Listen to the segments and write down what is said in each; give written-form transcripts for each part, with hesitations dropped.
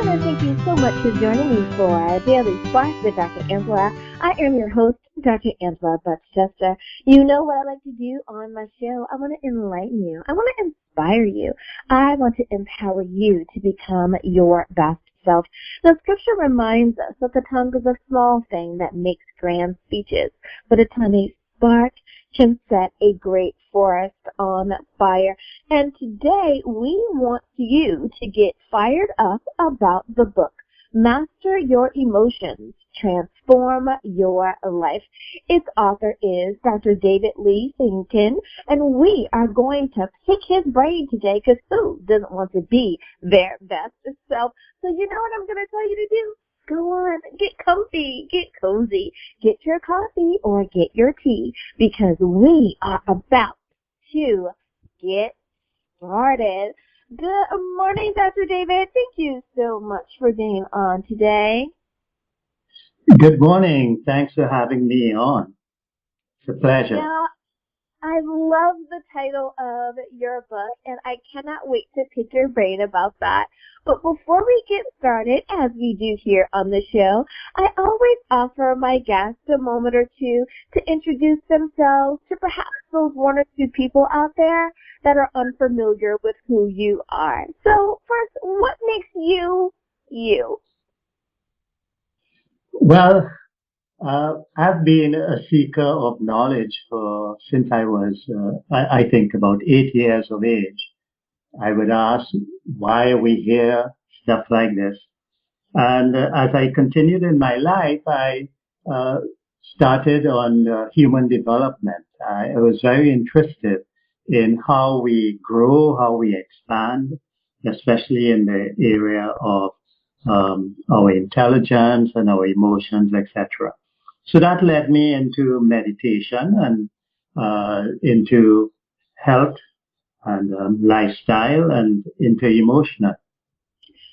everyone, and thank you so much for joining me for Daily Spark with Dr. Angela. I am your host, Dr. Angela Buckchester. You know what I like to do on my show. I want to enlighten you. I want to inspire you. I want to empower you to become your best self. Now, Scripture reminds us that the tongue is a small thing that makes grand speeches, but a tiny spark can set a great forest on fire. And today we want you to get fired up about the book, Master Your Emotions, Transform Your Life. Its author is Dr. David Lee ShengTin, and we are going to pick his brain today because who doesn't want to be their best self? So you know what I'm going to tell you to do? Go on, get comfy, get cozy, get your coffee or get your tea because we are about to get started. Good morning, Dr. David. Thank you so much for being on today. Good morning. Thanks for having me on. It's a pleasure. Now, I love the title of your book, and I cannot wait to pick your brain about that. But before we get started, as we do here on the show, I always offer my guests a moment or two to introduce themselves to perhaps those one or two people out there that are unfamiliar with who you are. So first, what makes you, you? Well, I've been a seeker of knowledge since I was, I think, about 8 years of age. I would ask, why are we here? Stuff like this. And as I continued in my life, I started on human development. I was very interested in how we grow, how we expand, especially in the area of our intelligence and our emotions, etc. So that led me into meditation and into health and lifestyle and into emotional.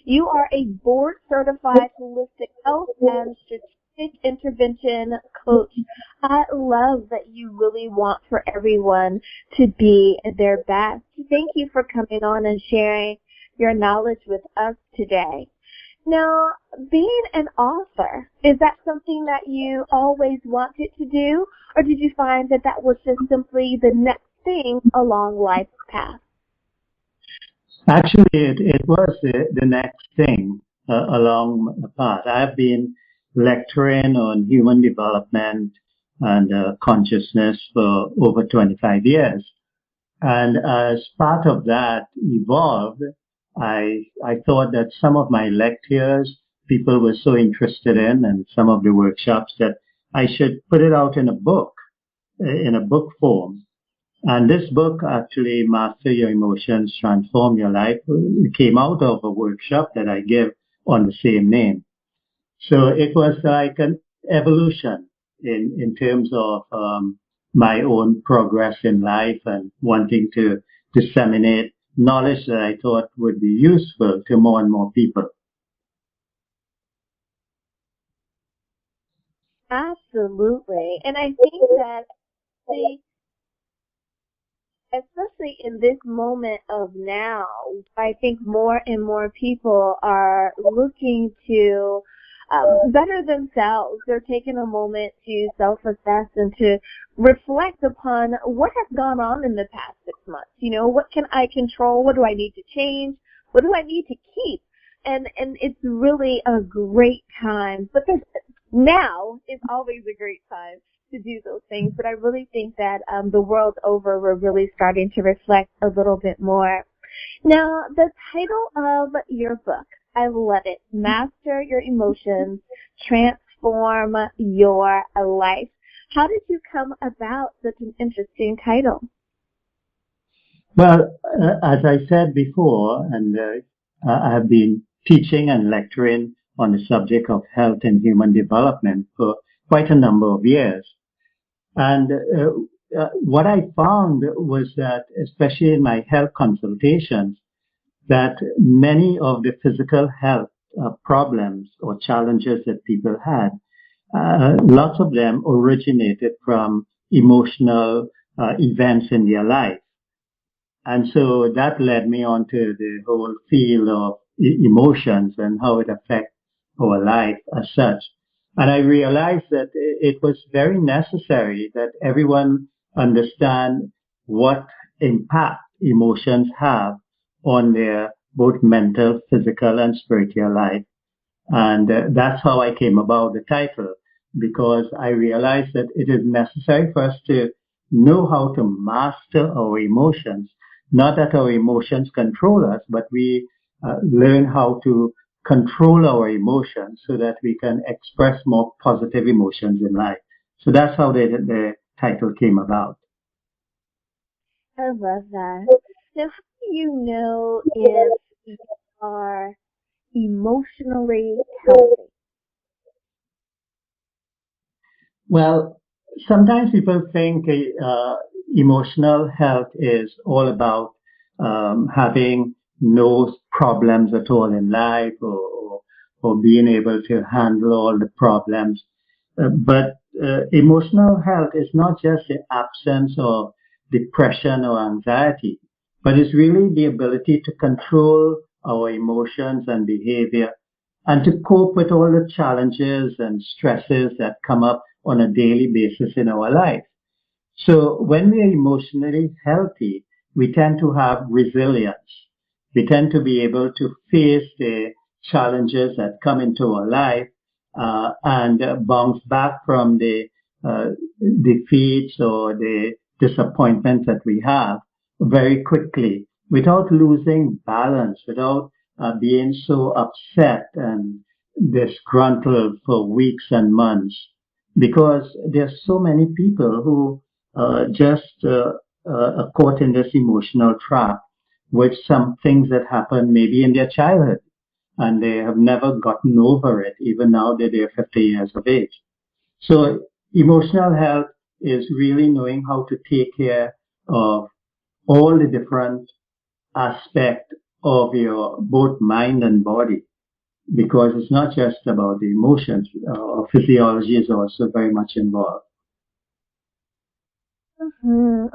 You are a board-certified holistic health and strategic intervention coach. I love that you really want for everyone to be their best. Thank you for coming on and sharing your knowledge with us today. Now, being an author, is that something that you always wanted to do, or did you find that that was just simply the next thing along life's path? Actually, it was the next thing along the path. I've been lecturing on human development and consciousness for over 25 years. And as part of that evolved, I thought that some of my lectures people were so interested in and some of the workshops that I should put it out in a book form. And this book, actually, Master Your Emotions, Transform Your Life, came out of a workshop that I give on the same name. So it was like an evolution in terms of my own progress in life and wanting to disseminate knowledge that I thought would be useful to more and more people. Absolutely. And I think that especially in this moment of now, I think more and more people are looking to better themselves. They're taking a moment to self-assess and to reflect upon what has gone on in the past 6 months. You know, what can I control? What do I need to change? What do I need to keep? And it's really a great time. But now is always a great time to do those things, but I really think that the world over, we're really starting to reflect a little bit more. Now, the title of your book, I love it, Master Your Emotions, Transform Your Life. How did you come about such an interesting title? Well, as I said before, and I have been teaching and lecturing on the subject of health and human development for quite a number of years. And what I found was that, especially in my health consultations, that many of the physical health problems or challenges that people had, lots of them originated from emotional events in their life. And so that led me on to the whole field of emotions and how it affects our life as such. And I realized that it was very necessary that everyone understand what impact emotions have on their both mental, physical, and spiritual life. And that's how I came about the title, because I realized that it is necessary for us to know how to master our emotions. Not that our emotions control us, but we learn how to control our emotions so that we can express more positive emotions in life. So that's how the title came about. I love that. Now, how do you know if you are emotionally healthy? Well, sometimes people think emotional health is all about having no problems at all in life, or being able to handle all the problems. But emotional health is not just the absence of depression or anxiety, but it's really the ability to control our emotions and behavior and to cope with all the challenges and stresses that come up on a daily basis in our life. So when we are emotionally healthy, we tend to have resilience. We tend to be able to face the challenges that come into our life and bounce back from the uh, defeats or the disappointments that we have very quickly without losing balance, without being so upset and disgruntled for weeks and months. Because there's so many people who just are caught in this emotional trap with some things that happened maybe in their childhood and they have never gotten over it, even now that they're 50 years of age. So emotional health is really knowing how to take care of all the different aspects of your both mind and body, because it's not just about the emotions. Physiology is also very much involved. And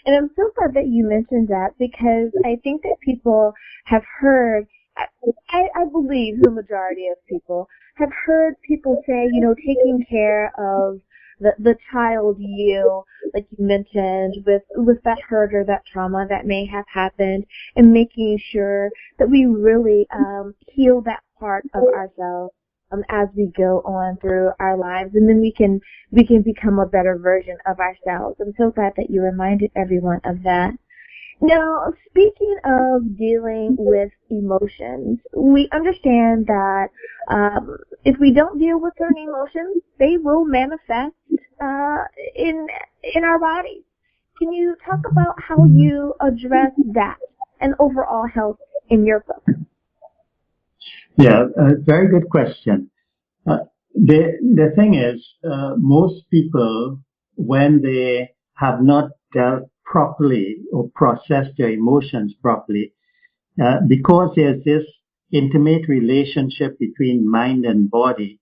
I'm so glad that you mentioned that because I think that people have heard, I believe the majority of people have heard people say, taking care of the child you, like you mentioned, with that hurt or that trauma that may have happened, and making sure that we really heal that part of ourselves as we go on through our lives, and then we can become a better version of ourselves. I'm so glad that you reminded everyone of that. Now, speaking of dealing with emotions, we understand that if we don't deal with certain emotions, they will manifest uh, in in our bodies. Can you talk about how you address that and overall health in your book? Yeah, very good question. Uh, the thing is, most people, when they have not dealt properly or processed their emotions properly, because there's this intimate relationship between mind and body,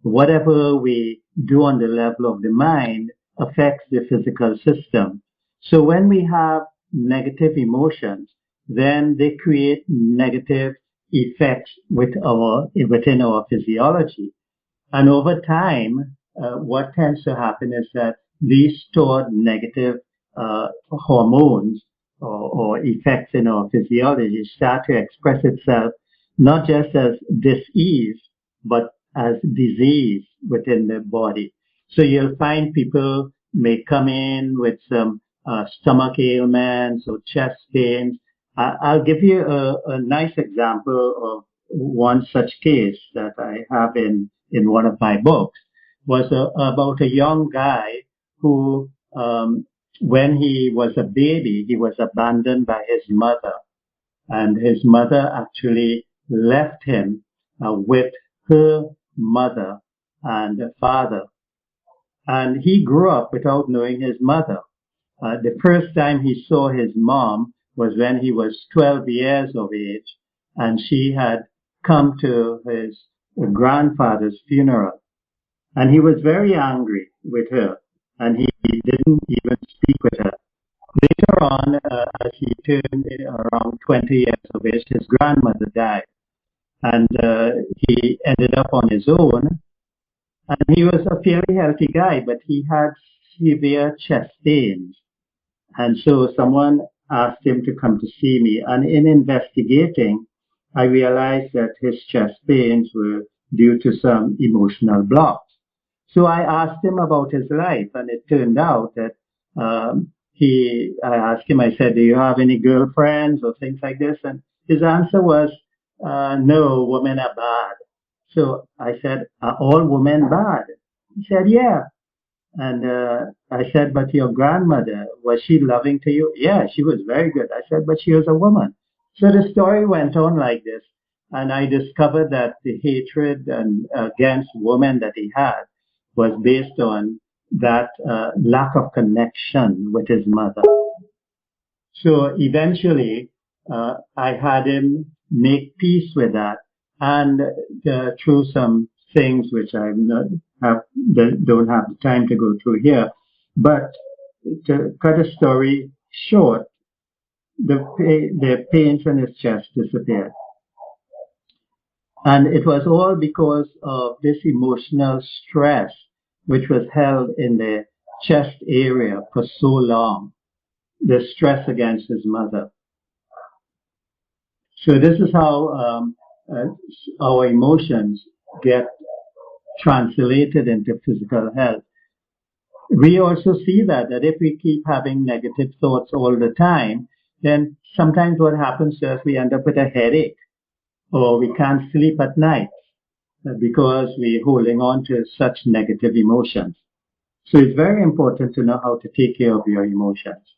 whatever we do on the level of the mind affects the physical system. So when we have negative emotions, then they create negative effects within our physiology. And over time, what tends to happen is that these stored negative hormones or effects in our physiology start to express itself not just as dis-ease, but as disease within the body. So you'll find people may come in with some stomach ailments or chest pains. I'll give you a nice example of one such case that I have in one of my books. Was about a young guy who, when he was a baby, he was abandoned by his mother, and his mother actually left him with her mother and father. And he grew up without knowing his mother. The first time he saw his mom was when he was 12 years of age, and she had come to his grandfather's funeral. And he was very angry with her, and he didn't even speak with her. Later on, as he turned around 20 years of age, his grandmother died. And he ended up on his own. And he was a fairly healthy guy, but he had severe chest pains. And so someone asked him to come to see me. And in investigating, I realized that his chest pains were due to some emotional blocks. So I asked him about his life, and it turned out that I asked him, I said, do you have any girlfriends or things like this? And his answer was, no, women are bad. So I said, are all women bad? He said, yeah. And I said, but your grandmother, was she loving to you? Yeah, she was very good. I said, but she was a woman. So the story went on like this. And I discovered that the hatred against women that he had was based on that lack of connection with his mother. So eventually, I had him make peace with that. And through some things which I don't have the time to go through here, but to cut a story short, the pains in his chest disappeared. And it was all because of this emotional stress which was held in the chest area for so long, the stress against his mother. So this is how our emotions get translated into physical health. We also see that if we keep having negative thoughts all the time, then sometimes what happens is we end up with a headache, or we can't sleep at night because we're holding on to such negative emotions. So it's very important to know how to take care of your emotions.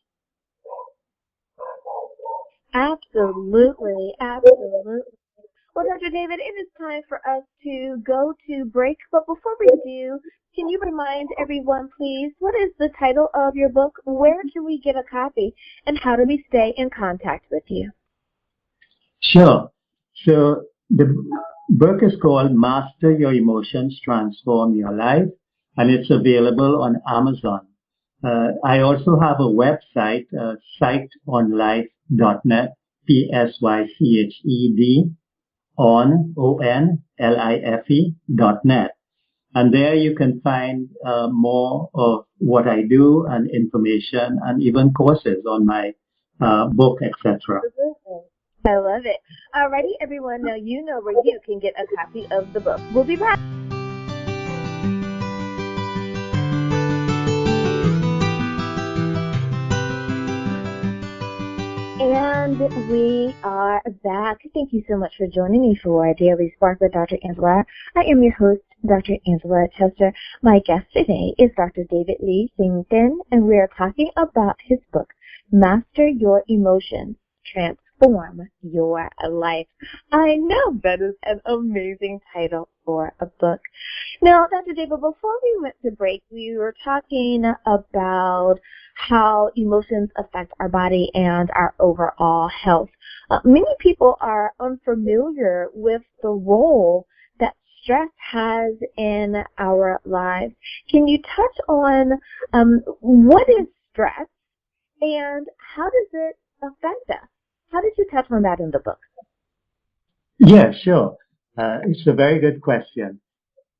Absolutely, absolutely. Well, Dr. David, it is time for us to go to break. But before we do, can you remind everyone, please, what is the title of your book? Where can we get a copy? And how do we stay in contact with you? Sure. So the book is called Master Your Emotions, Transform Your Life, and it's available on Amazon. I also have a website, psychedonlife.net, PSYCHED onlife.net. And there you can find more of what I do and information and even courses on my book, etc. I love it. Alrighty, everyone. Now you know where you can get a copy of the book. We'll be back. And we are back. Thank you so much for joining me for our Daily Spark with Dr. Angela. I am your host, Dr. Angela Chester. My guest today is Dr. David Lee ShengTin, and we are talking about his book, Master Your Emotions, Transform Your Life. I know that is an amazing title for a book. Now, Dr. David, before we went to break, we were talking about how emotions affect our body and our overall health. Many people are unfamiliar with the role that stress has in our lives. Can you touch on what is stress and how does it affect us? How did you touch on that in the book? Yeah, sure. It's a very good question.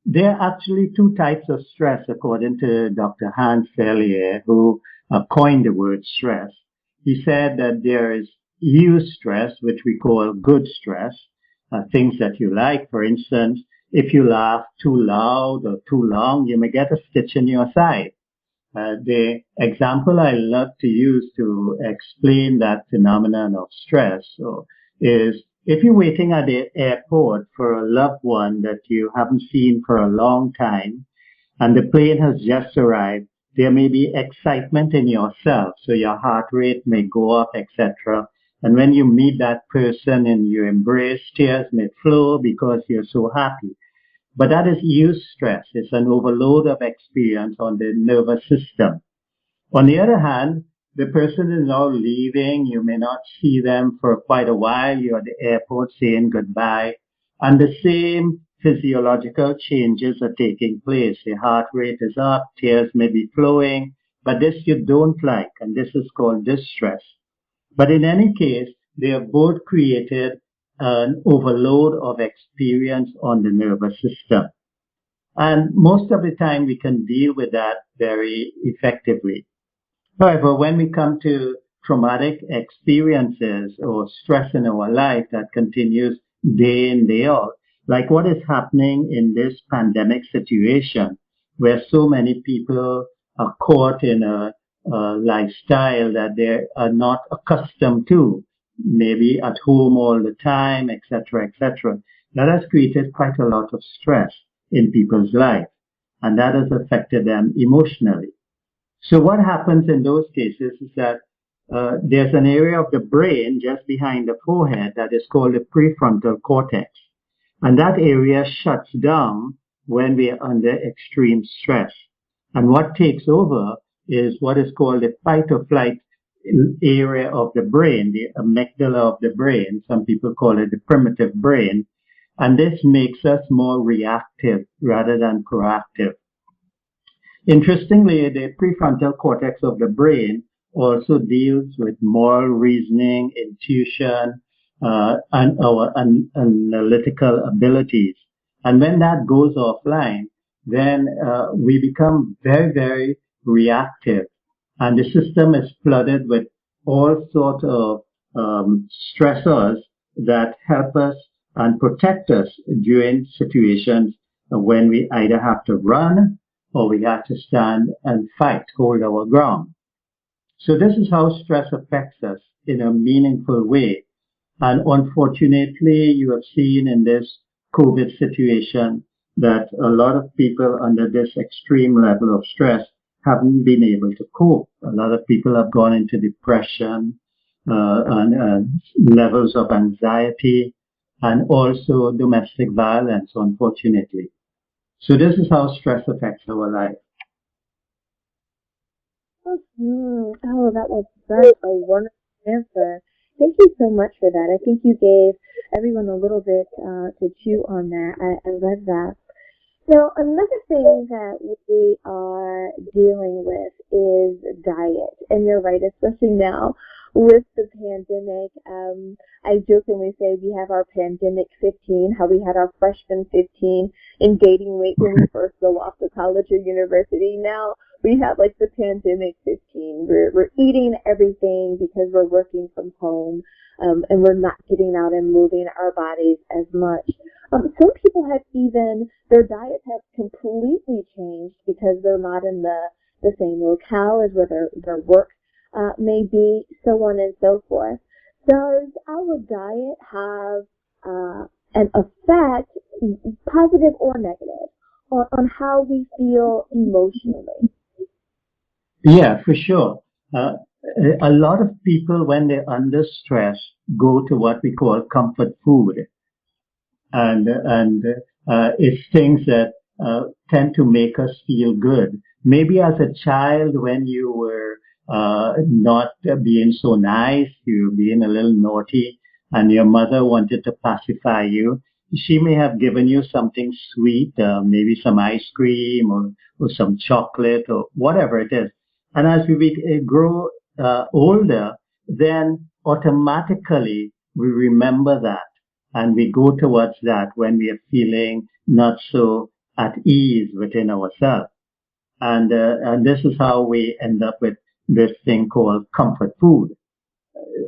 There are actually two types of stress, according to Dr. Hans Selye, who coined the word stress. He said that there is eustress, which we call good stress, things that you like. For instance, if you laugh too loud or too long, you may get a stitch in your side. The example I love to use to explain that phenomenon of stress is if you're waiting at the airport for a loved one that you haven't seen for a long time, and the plane has just arrived, there may be excitement in yourself, so your heart rate may go up, etc. And when you meet that person and you embrace, tears may flow because you're so happy. But that is eustress. It's an overload of experience on the nervous system. On the other hand, the person is now leaving. You may not see them for quite a while. You're at the airport saying goodbye. And the same physiological changes are taking place. Your heart rate is up, tears may be flowing, but this you don't like, and this is called distress. But in any case, they have both created an overload of experience on the nervous system. And most of the time, we can deal with that very effectively. However, when we come to traumatic experiences or stress in our life that continues day in, day out, like what is happening in this pandemic situation, where so many people are caught in a lifestyle that they are not accustomed to, maybe at home all the time, etc., etc., that has created quite a lot of stress in people's life, and that has affected them emotionally. So what happens in those cases is that there's an area of the brain just behind the forehead that is called the prefrontal cortex. And that area shuts down when we are under extreme stress. And what takes over is what is called the fight or flight area of the brain, the amygdala of the brain. Some people call it the primitive brain. And this makes us more reactive rather than proactive. Interestingly, the prefrontal cortex of the brain also deals with moral reasoning, intuition, and our analytical abilities. And when that goes offline, then we become very, very reactive. And the system is flooded with all sorts of stressors that help us and protect us during situations when we either have to run or we have to stand and fight, hold our ground. So this is how stress affects us in a meaningful way. And unfortunately, you have seen in this COVID situation that a lot of people under this extreme level of stress haven't been able to cope. A lot of people have gone into depression and levels of anxiety and also domestic violence, unfortunately. So this is how stress affects our life. Oh, that was such a wonderful answer. Thank you so much for that. I think you gave everyone a little bit to chew on there. I love that. So another thing that we are dealing with is diet. And you're right, especially now with the pandemic. I jokingly say we have our pandemic 15, how we had our freshman 15 in gaining weight when we first go off to college or university. Now we have like the pandemic 15. We're eating everything because we're working from home, and we're not getting out and moving our bodies as much. Some people have even, their diets have completely changed because they're not in the same locale as where their work may be, so on and so forth. Does our diet have an effect, positive or negative, on how we feel emotionally? Yeah, for sure. A lot of people, when they're under stress, go to what we call comfort food. And it's things that tend to make us feel good. Maybe as a child, when you were not being so nice, you were being a little naughty, and your mother wanted to pacify you, she may have given you something sweet, maybe some ice cream or some chocolate or whatever it is. And as we grow older, then automatically we remember that and we go towards that when we are feeling not so at ease within ourselves. And this is how we end up with this thing called comfort food.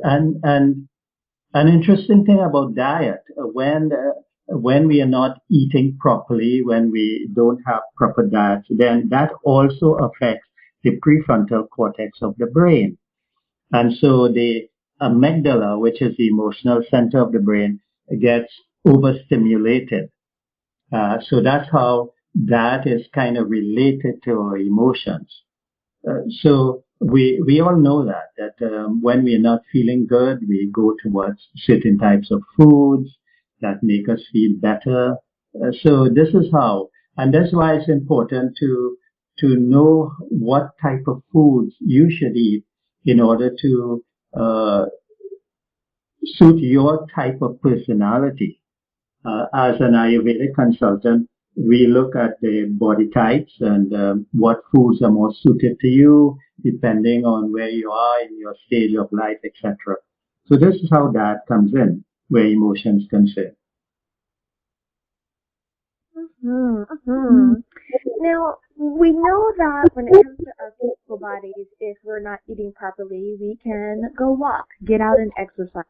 And an interesting thing about diet, when we are not eating properly, when we don't have proper diet, then that also affects the prefrontal cortex of the brain. And so the amygdala, which is the emotional center of the brain, gets overstimulated. So that's how that is kind of related to our emotions. So we all know that when we're not feeling good, we go towards certain types of foods that make us feel better. So this is how, and that's why it's important to know what type of foods you should eat in order to suit your type of personality. As an Ayurvedic consultant, We look at the body types and what foods are more suited to you, depending on where you are in your stage of life, etc. So this is how that comes in, where emotions come in. Now, we know that when it comes to our physical bodies, if we're not eating properly, we can go walk, get out and exercise,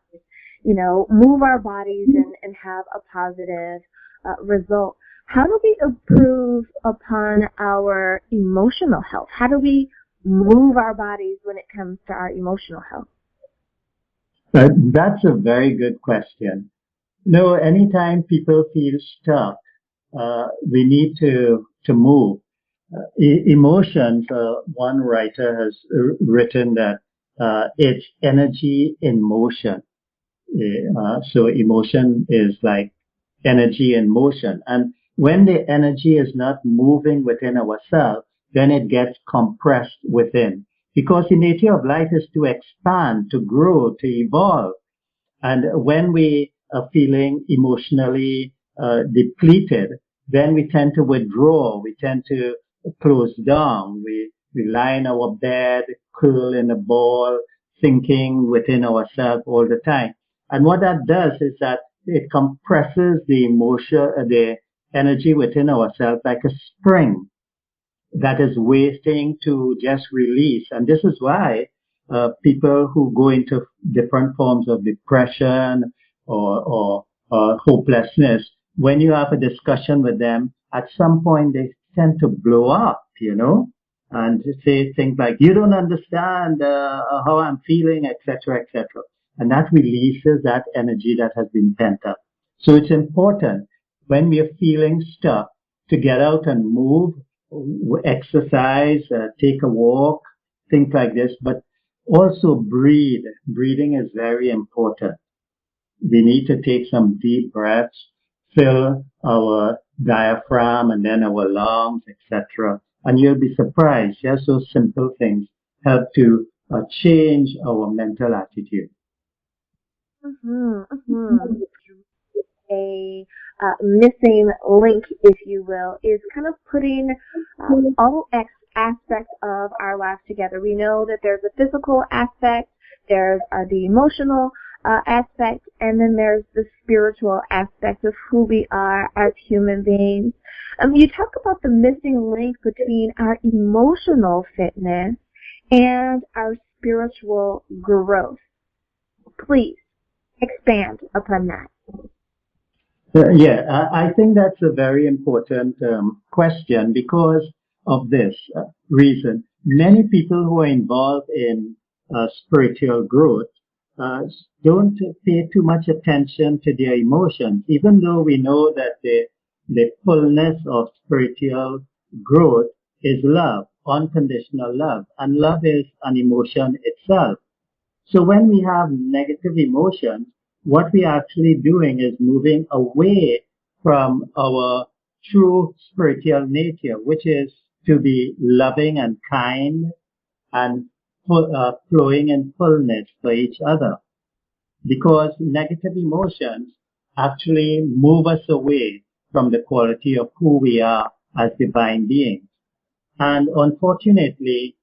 move our bodies and have a positive result. How do we improve upon our emotional health? How do we move our bodies when it comes to our emotional health? That's a very good question. No, anytime people feel stuck, we need to move. Emotions, one writer has written that it's energy in motion. So emotion is like energy in motion. And when the energy is not moving within ourselves, then it gets compressed within. Because the nature of life is to expand, to grow, to evolve. And when we are feeling emotionally depleted, then we tend to withdraw. We tend to close down. We lie in our bed, curl in a ball, thinking within ourselves all the time. And what that does is that it compresses the emotion, the energy within ourselves like a spring that is waiting to just release. And this is why people who go into different forms of depression or hopelessness, when you have a discussion with them, at some point they tend to blow up, and say things like, "You don't understand how I'm feeling," etc., etc. And that releases that energy that has been pent up. So it's important when we are feeling stuck to get out and move, exercise, take a walk, things like this, but also breathe. Breathing is very important. We need to take some deep breaths, fill our diaphragm and then our lungs, etc. And you'll be surprised. Just those simple things help to change our mental attitude. A missing link, if you will, is kind of putting all aspects of our lives together. We know that there's a physical aspect, there's the emotional aspect, and then there's the spiritual aspect of who we are as human beings. You talk about the missing link between our emotional fitness and our spiritual growth. Please expand upon that. Yeah, I think that's a very important question because of this reason. Many people who are involved in spiritual growth uh, don't pay too much attention to their emotions, even though we know that the fullness of spiritual growth is love, unconditional love, and love is an emotion itself. So when we have negative emotions, what we are actually doing is moving away from our true spiritual nature, which is to be loving and kind and flowing in fullness for each other. Because negative emotions actually move us away from the quality of who we are as divine beings. And unfortunately,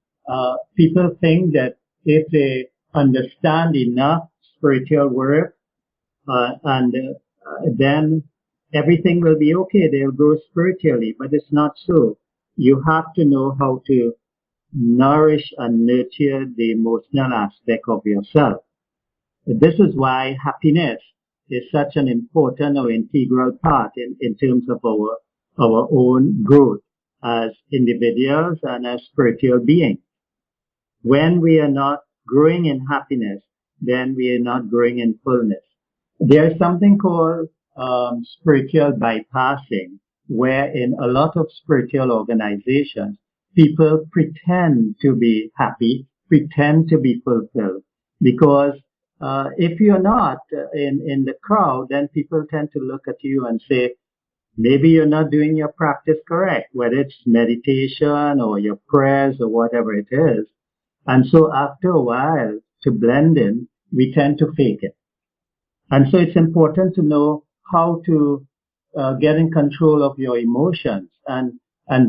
people think that if they understand enough spiritual work, and then everything will be okay. They'll grow spiritually, but it's not so. You have to know how to nourish and nurture the emotional aspect of yourself. This is why happiness is such an important or integral part in terms of our own growth as individuals and as spiritual beings. When we are not growing in happiness, then we are not growing in fullness. There is something called spiritual bypassing, where in a lot of spiritual organizations, people pretend to be happy, pretend to be fulfilled, because if you're not in the crowd, then people tend to look at you and say, maybe you're not doing your practice correct, whether it's meditation or your prayers or whatever it is. And so after a while, to blend in, we tend to fake it. And so it's important to know how to getting control of your emotions. And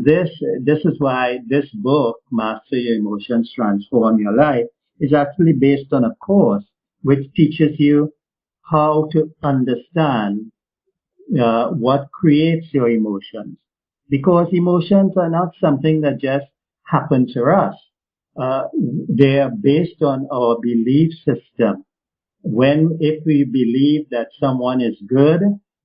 this is why this book, Master Your Emotions, Transform Your Life, is actually based on a course which teaches you how to understand what creates your emotions. Because emotions are not something that just happen to us. They are based on our belief system. If we believe that someone is good,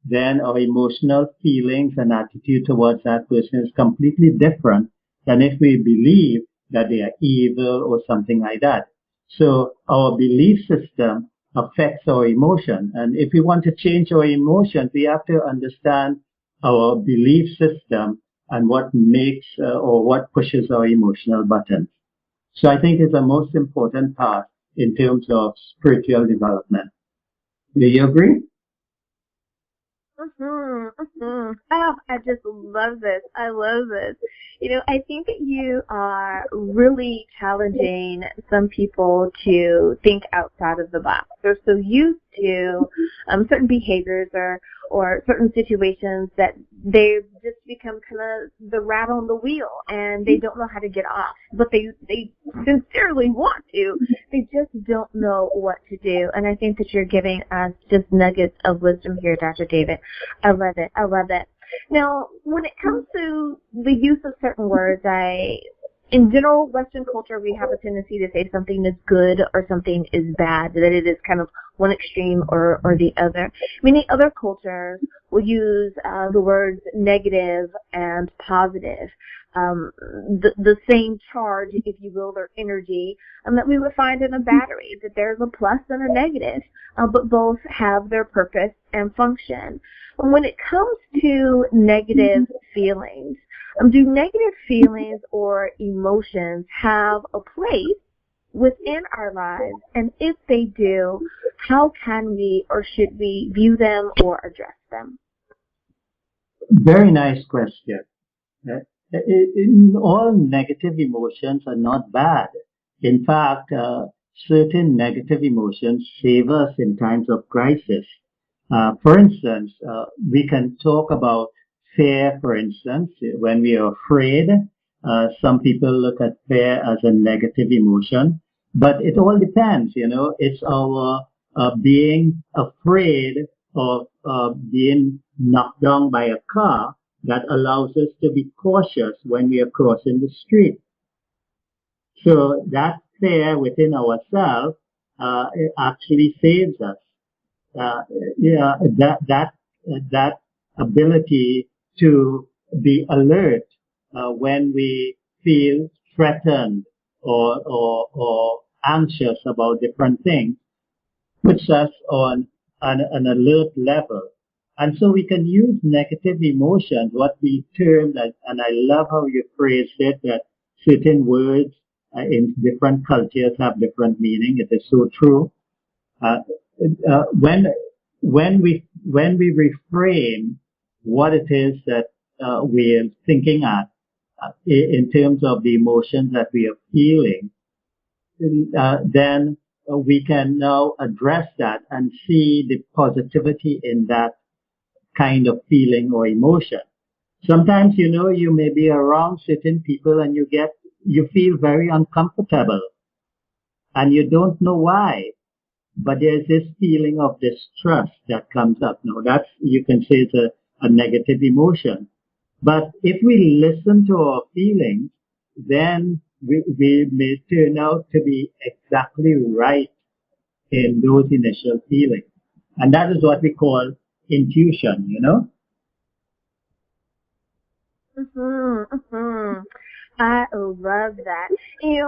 then our emotional feelings and attitude towards that person is completely different than if we believe that they are evil or something like that. So our belief system affects our emotion. And if we want to change our emotions, we have to understand our belief system and what makes or what pushes our emotional buttons. So I think it's the most important part in terms of spiritual development. Do you agree? Oh, I just love this. I love this. I think that you are really challenging some people to think outside of the box. They're so used to certain behaviors or certain situations that they've just become kind of the rat on the wheel, and they don't know how to get off. But they sincerely want to. They just don't know what to do. And I think that you're giving us just nuggets of wisdom here, Dr. David. I love it. I love it. Now, when it comes to the use of certain words, in general, Western culture, we have a tendency to say something is good or something is bad, that it is kind of one extreme or the other. Many other cultures will use the words negative and positive, the same charge, if you will, or energy, that we would find in a battery, that there's a plus and a negative, but both have their purpose and function. And when it comes to negative feelings, do negative feelings or emotions have a place within our lives? And if they do, how can we or should we view them or address them? Very nice question. All negative emotions are not bad. In fact, certain negative emotions save us in times of crisis. For instance, we can talk about fear, for instance. When we are afraid, some people look at fear as a negative emotion, but it all depends, It's our being afraid of being knocked down by a car that allows us to be cautious when we are crossing the street. So that fear within ourselves it actually saves us. Uh, yeah, that ability to be alert when we feel threatened or anxious about different things puts us on an alert level. And so we can use negative emotions, what we term that, and I love how you phrased it, that certain words in different cultures have different meaning. It is so true. Uh, when we reframe what it is that we're thinking at in terms of the emotions that we are feeling, then we can now address that and see the positivity in that kind of feeling or emotion. Sometimes, you may be around certain people and you feel very uncomfortable and you don't know why, but there's this feeling of distrust that comes up. Now that's, you can say it's a negative emotion. But if we listen to our feelings, then we may turn out to be exactly right in those initial feelings. And that is what we call intuition. I love that.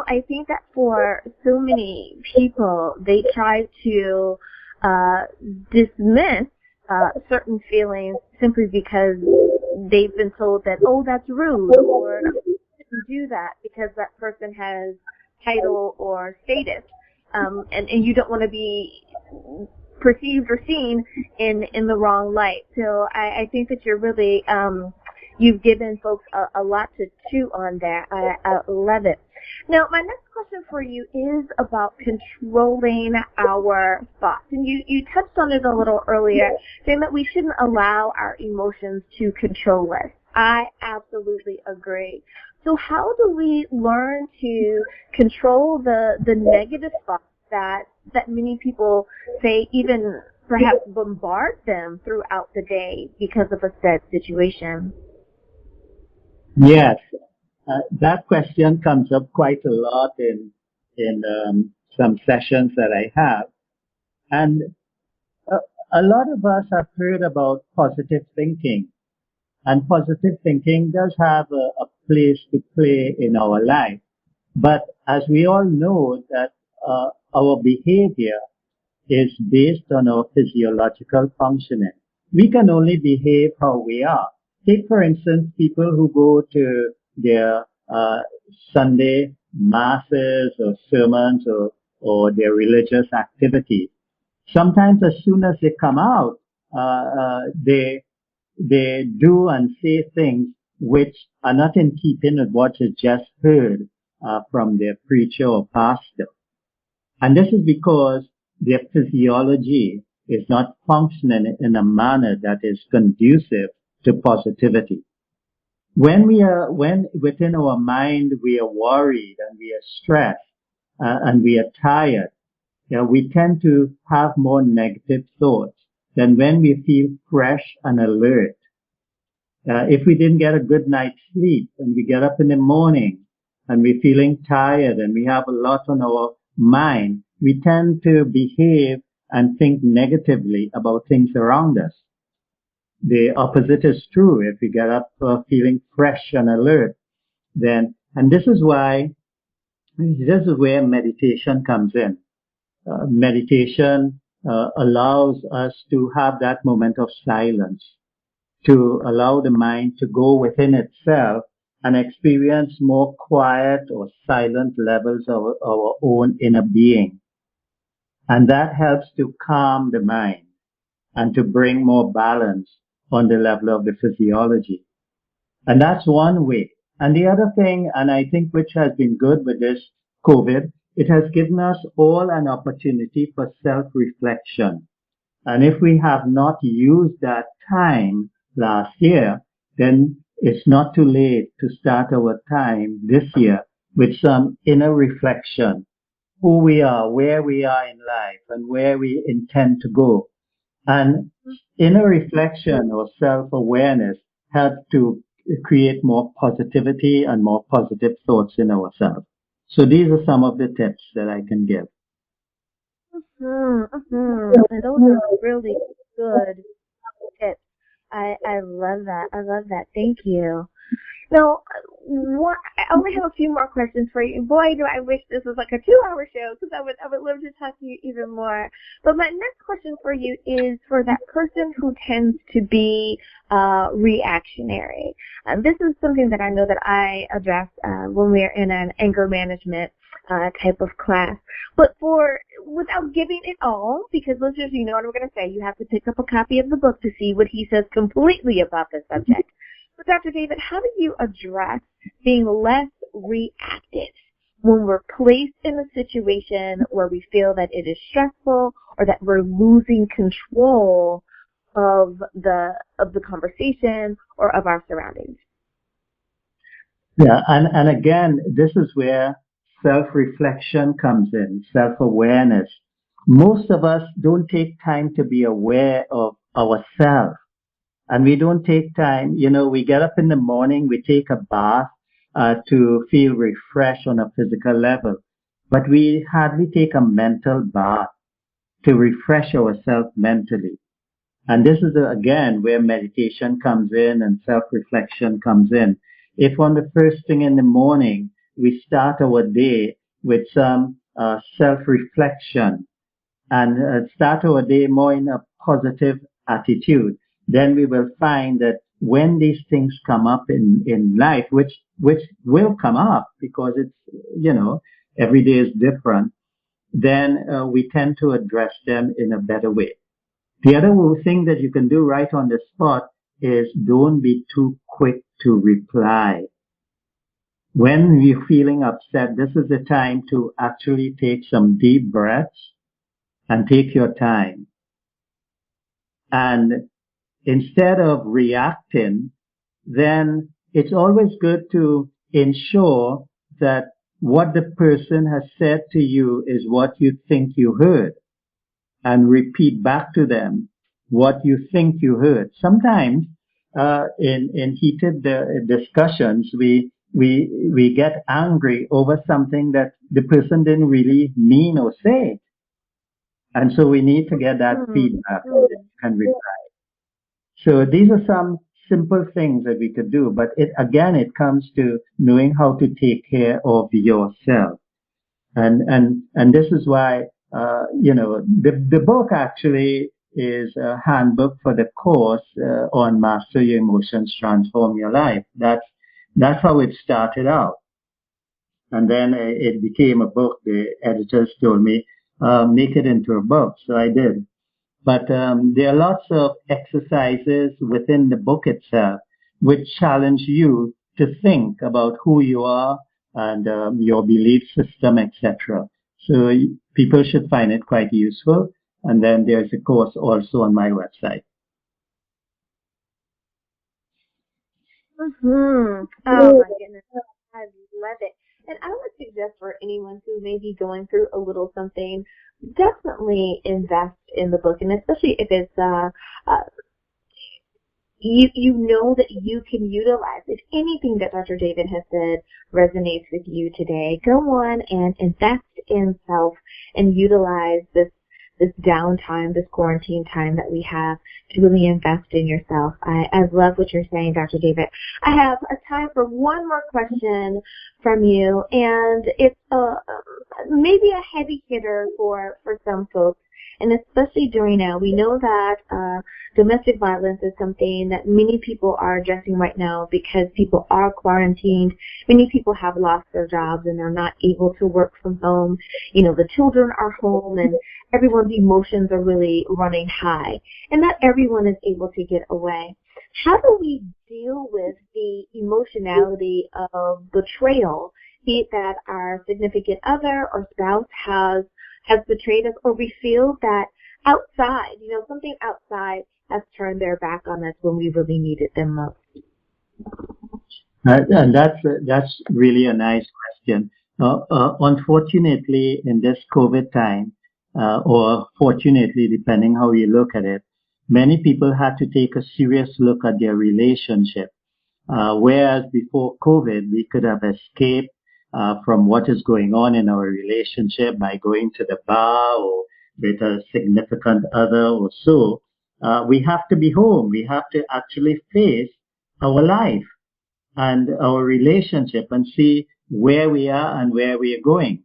I think that for so many people, they try to dismiss certain feelings simply because they've been told that, oh, that's rude, or you shouldn't do that because that person has title or status, and you don't want to be perceived or seen in the wrong light. So I think that you're really you've given folks a lot to chew on there. I love it. Now, my next question for you is about controlling our thoughts. And you touched on it a little earlier, saying that we shouldn't allow our emotions to control us. I absolutely agree. So how do we learn to control the negative thoughts that many people say even perhaps bombard them throughout the day because of a said situation? Yes, that question comes up quite a lot in some sessions that I have, and a, a lot of us have heard about positive thinking, and positive thinking does have a place to play in our life. But as we all know that our behavior is based on our physiological functioning. We can only behave how we are. Take, for instance, people who go to their Sunday masses or sermons or their religious activities. Sometimes as soon as they come out, they do and say things which are not in keeping with what is just heard from their preacher or pastor. And this is because their physiology is not functioning in a manner that is conducive to positivity. When within our mind we are worried and we are stressed and we are tired, we tend to have more negative thoughts than when we feel fresh and alert. If we didn't get a good night's sleep and we get up in the morning and we're feeling tired and we have a lot on our mind, we tend to behave and think negatively about things around us. The opposite is true. If we get up feeling fresh and alert, and this is where meditation comes in. Meditation allows us to have that moment of silence, to allow the mind to go within itself and experience more quiet or silent levels of our own inner being. And that helps to calm the mind and to bring more balance on the level of the physiology. And that's one way. And the other thing, and I think which has been good with this COVID, it has given us all an opportunity for self-reflection. And if we have not used that time last year, then it's not too late to start our time this year with some inner reflection, who we are, where we are in life, and where we intend to go. And inner reflection or self-awareness helps to create more positivity and more positive thoughts in ourselves. So these are some of the tips that I can give. And those are really good tips. I love that. I love that. Thank you. Now, I only have a few more questions for you. Boy, do I wish this was like a 2-hour show because I would love to talk to you even more. But my next question for you is for that person who tends to be reactionary. This is something that I know that I address when we're in an anger management type of class. But without giving it all, because listeners, you know what I'm going to say, you have to pick up a copy of the book to see what he says completely about the subject. But Dr. David, how do you address being less reactive when we're placed in a situation where we feel that it is stressful or that we're losing control of the conversation or of our surroundings? Yeah, and again, this is where self-reflection comes in, self-awareness. Most of us don't take time to be aware of ourselves. And we don't take time, we get up in the morning, we take a bath to feel refreshed on a physical level. But we hardly take a mental bath to refresh ourselves mentally. And this is, again, where meditation comes in and self-reflection comes in. If on the first thing in the morning, we start our day with some self-reflection and start our day more in a positive attitude, then we will find that when these things come up in life, which will come up because every day is different, then we tend to address them in a better way. The other thing that you can do right on the spot is don't be too quick to reply. When you're feeling upset, this is the time to actually take some deep breaths and take your time. And instead of reacting, then it's always good to ensure that what the person has said to you is what you think you heard, and repeat back to them what you think you heard. Sometimes, in heated discussions, we get angry over something that the person didn't really mean or say, and so we need to get that feedback and reply. So these are some simple things that we could do, but it comes to knowing how to take care of yourself. And this is why the book actually is a handbook for the course on Master Your Emotions, Transform Your Life. That's how it started out, and then it became a book. The editors told me make it into a book, so I did. But there are lots of exercises within the book itself which challenge you to think about who you are and your belief system, etc. So people should find it quite useful. And then there's a course also on my website. Oh my goodness, I love it. And I would suggest for anyone who may be going through a little something, definitely invest in the book, and especially if it's you know that you can utilize. If anything that Dr. David has said resonates with you today, go on and invest in self and utilize this downtime, this quarantine time that we have to really invest in yourself. I love what you're saying, Dr. David. I have a time for one more question from you, and it's maybe a heavy hitter for some folks, and especially during now. We know that domestic violence is something that many people are addressing right now because people are quarantined. Many people have lost their jobs and they're not able to work from home. You know, the children are home and everyone's emotions are really running high, and not everyone is able to get away. How do we deal with the emotionality of betrayal, be it that our significant other or spouse has betrayed us, or we feel that outside, something outside has turned their back on us when we really needed them most? And that's really a nice question. Unfortunately, in this COVID time, or fortunately, depending how you look at it, many people had to take a serious look at their relationship. Whereas before COVID, we could have escaped from what is going on in our relationship by going to the bar or with a significant other or so. We have to be home. We have to actually face our life and our relationship and see where we are and where we are going.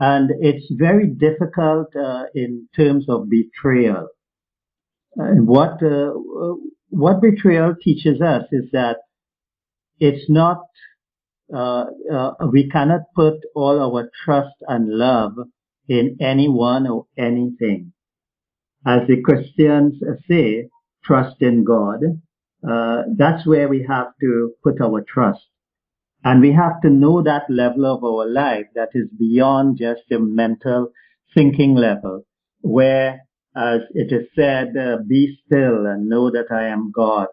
And it's very difficult in terms of betrayal. What betrayal teaches us is that it's not, we cannot put all our trust and love in anyone or anything. As the Christians say, trust in God. That's where we have to put our trust. And we have to know that level of our life that is beyond just a mental thinking level, where, as it is said, be still and know that I am God.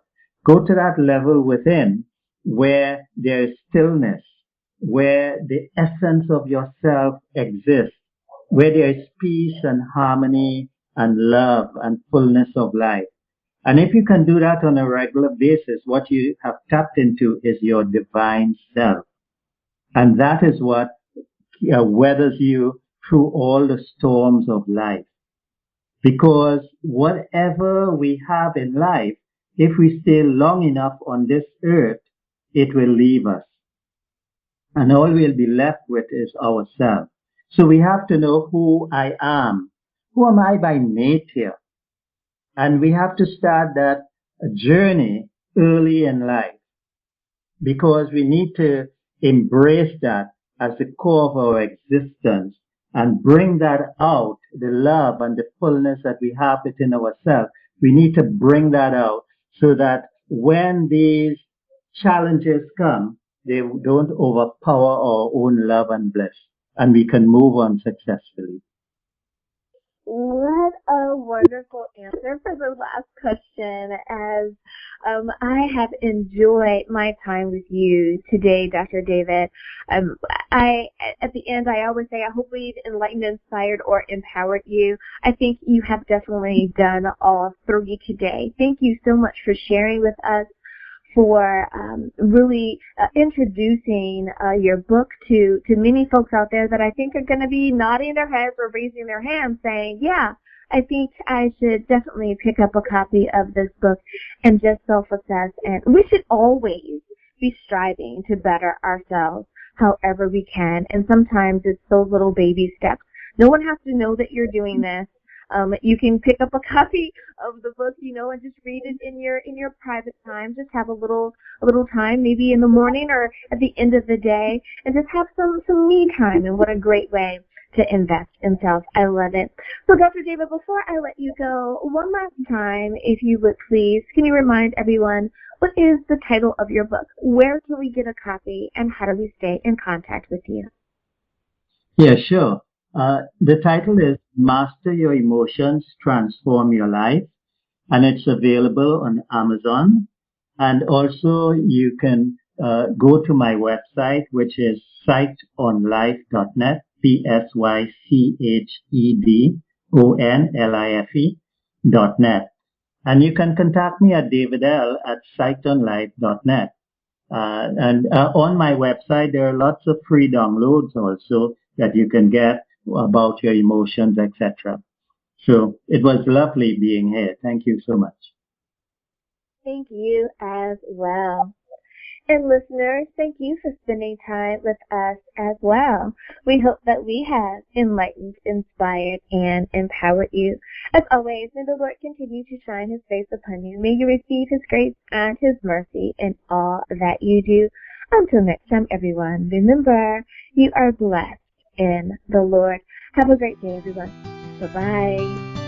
Go to that level within where there is stillness, where the essence of yourself exists, where there is peace and harmony and love and fullness of life. And if you can do that on a regular basis, what you have tapped into is your divine self. And that is what weathers you through all the storms of life. Because whatever we have in life, if we stay long enough on this earth, it will leave us. And all we'll be left with is ourselves. So we have to know who I am. Who am I by nature? And we have to start that journey early in life, because we need to embrace that as the core of our existence and bring that out, the love and the fullness that we have within ourselves. We need to bring that out so that when these challenges come, they don't overpower our own love and bliss, and we can move on successfully. What a wonderful answer for the last question. As I have enjoyed my time with you today, Dr. David. I at the end, I always say, I hope we've enlightened, inspired, or empowered you. I think you have definitely done all three today. Thank you so much for sharing with us, for really introducing your book to many folks out there that I think are going to be nodding their heads or raising their hands saying, yeah, I think I should definitely pick up a copy of this book and just self-assess. And we should always be striving to better ourselves however we can. And sometimes it's those little baby steps. No one has to know that you're doing this. You can pick up a copy of the book, and just read it in your private time. Just have a little time, maybe in the morning or at the end of the day, and just have some me time. And what a great way to invest in self. I love it. So, Dr. David, before I let you go, one last time, if you would please, can you remind everyone what is the title of your book? Where can we get a copy, and how do we stay in contact with you? Yeah, sure. The title is Master Your Emotions, Transform Your Life, and it's available on Amazon. And also you can go to my website, which is sightonlife.net, PSYCHEDONLIFE.net. And you can contact me at davidl@sightonlife.net. And on my website, there are lots of free downloads also that you can get about your emotions, etc. So it was lovely being here. Thank you so much. Thank you as well. And listeners, thank you for spending time with us as well. We hope that we have enlightened, inspired, and empowered you. As always, may the Lord continue to shine His face upon you. May you receive His grace and His mercy in all that you do. Until next time, everyone, remember, you are blessed in the Lord. Have a great day, everyone. Bye-bye.